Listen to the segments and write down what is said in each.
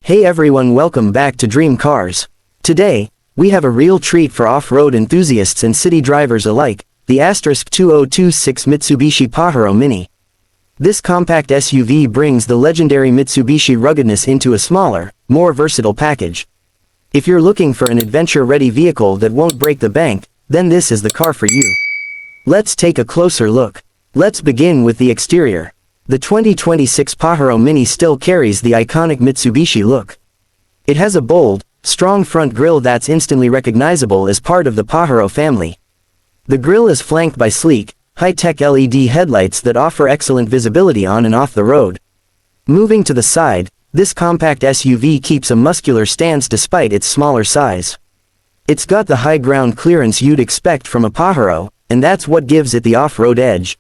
Hey everyone, welcome back to Dream Cars. Today, we have a real treat for off-road enthusiasts and city drivers alike, the *2026 Mitsubishi Pajero Mini. This compact SUV brings the legendary Mitsubishi ruggedness into a smaller, more versatile package. If you're looking for an adventure-ready vehicle that won't break the bank, then this is the car for you. Let's take a closer look. Let's begin with the exterior. The 2026 Pajero Mini still carries the iconic Mitsubishi look. It has a bold, strong front grille that's instantly recognizable as part of the Pajero family. The grille is flanked by sleek, high-tech LED headlights that offer excellent visibility on and off the road. Moving to the side, this compact SUV keeps a muscular stance despite its smaller size. It's got the high ground clearance you'd expect from a Pajero, and that's what gives it the off-road edge.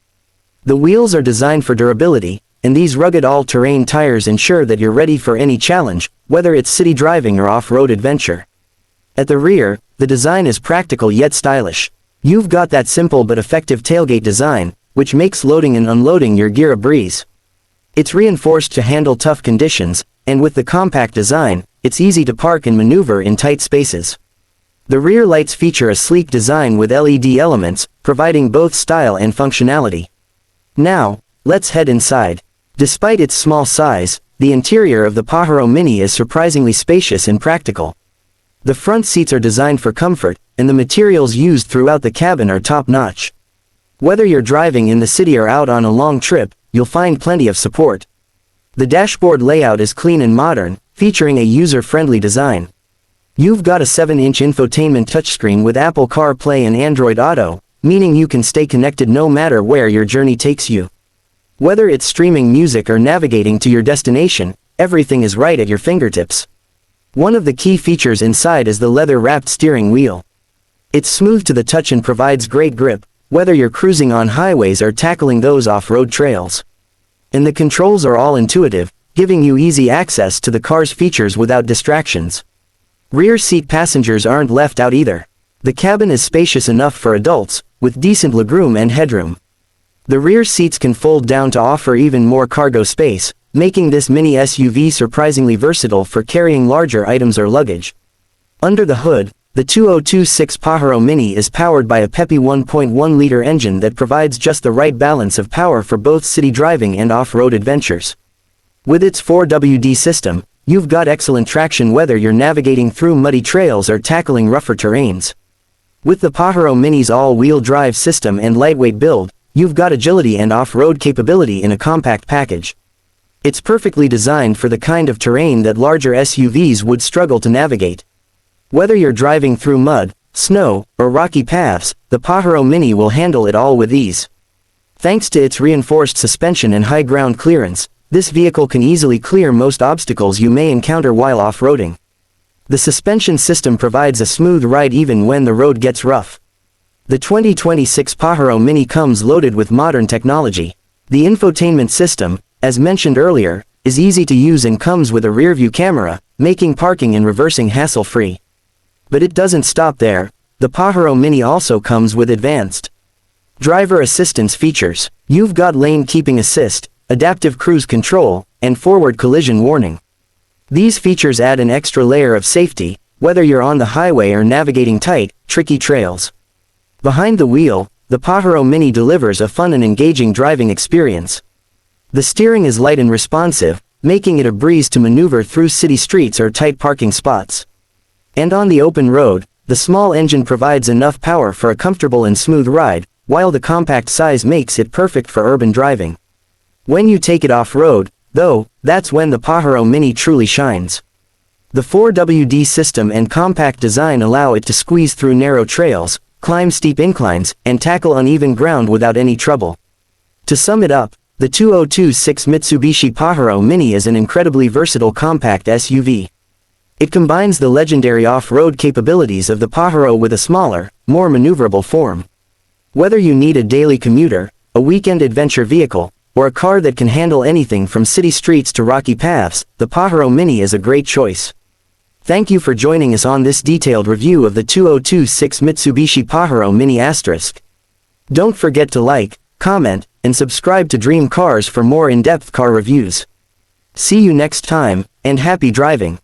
The wheels are designed for durability, and these rugged all-terrain tires ensure that you're ready for any challenge, whether it's city driving or off-road adventure. At the rear, the design is practical yet stylish. You've got that simple but effective tailgate design, which makes loading and unloading your gear a breeze. It's reinforced to handle tough conditions, and with the compact design, it's easy to park and maneuver in tight spaces. The rear lights feature a sleek design with LED elements, providing both style and functionality. Now, let's head inside. Despite its small size, the interior of the Pajero Mini is surprisingly spacious and practical. The front seats are designed for comfort, and the materials used throughout the cabin are top-notch. Whether you're driving in the city or out on a long trip, you'll find plenty of support. The dashboard layout is clean and modern, featuring a user-friendly design. You've got a 7-inch infotainment touchscreen with Apple CarPlay and Android Auto, meaning you can stay connected no matter where your journey takes you. Whether it's streaming music or navigating to your destination, everything is right at your fingertips. One of the key features inside is the leather-wrapped steering wheel. It's smooth to the touch and provides great grip, whether you're cruising on highways or tackling those off-road trails. And the controls are all intuitive, giving you easy access to the car's features without distractions. Rear seat passengers aren't left out either. The cabin is spacious enough for adults, with decent legroom and headroom. The rear seats can fold down to offer even more cargo space, making this mini SUV surprisingly versatile for carrying larger items or luggage. Under the hood, the 2026 Pajero Mini is powered by a peppy 1.1-liter engine that provides just the right balance of power for both city driving and off-road adventures. With its 4WD system, you've got excellent traction whether you're navigating through muddy trails or tackling rougher terrains. With the Pajero Mini's all-wheel drive system and lightweight build, you've got agility and off-road capability in a compact package. It's perfectly designed for the kind of terrain that larger SUVs would struggle to navigate. Whether you're driving through mud, snow, or rocky paths, the Pajero Mini will handle it all with ease. Thanks to its reinforced suspension and high ground clearance, this vehicle can easily clear most obstacles you may encounter while off-roading. The suspension system provides a smooth ride even when the road gets rough. The 2026 Pajero Mini comes loaded with modern technology. The infotainment system, as mentioned earlier, is easy to use and comes with a rear-view camera, making parking and reversing hassle-free. But it doesn't stop there. The Pajero Mini also comes with advanced driver assistance features. You've got lane keeping assist, adaptive cruise control, and forward collision warning. These features add an extra layer of safety, whether you're on the highway or navigating tight, tricky trails. Behind the wheel, the Pajero Mini delivers a fun and engaging driving experience. The steering is light and responsive, making it a breeze to maneuver through city streets or tight parking spots. And on the open road, the small engine provides enough power for a comfortable and smooth ride, while the compact size makes it perfect for urban driving. When you take it off-road, though, that's when the Pajero Mini truly shines. The 4WD system and compact design allow it to squeeze through narrow trails, climb steep inclines, and tackle uneven ground without any trouble. To sum it up, the 2026 Mitsubishi Pajero Mini is an incredibly versatile compact SUV. It combines the legendary off-road capabilities of the Pajero with a smaller, more maneuverable form. Whether you need a daily commuter, a weekend adventure vehicle, or a car that can handle anything from city streets to rocky paths, the Pajero Mini is a great choice. Thank you for joining us on this detailed review of the 2026 Mitsubishi Pajero Mini *. Don't forget to like, comment, and subscribe to Dream Cars for more in-depth car reviews. See you next time, and happy driving.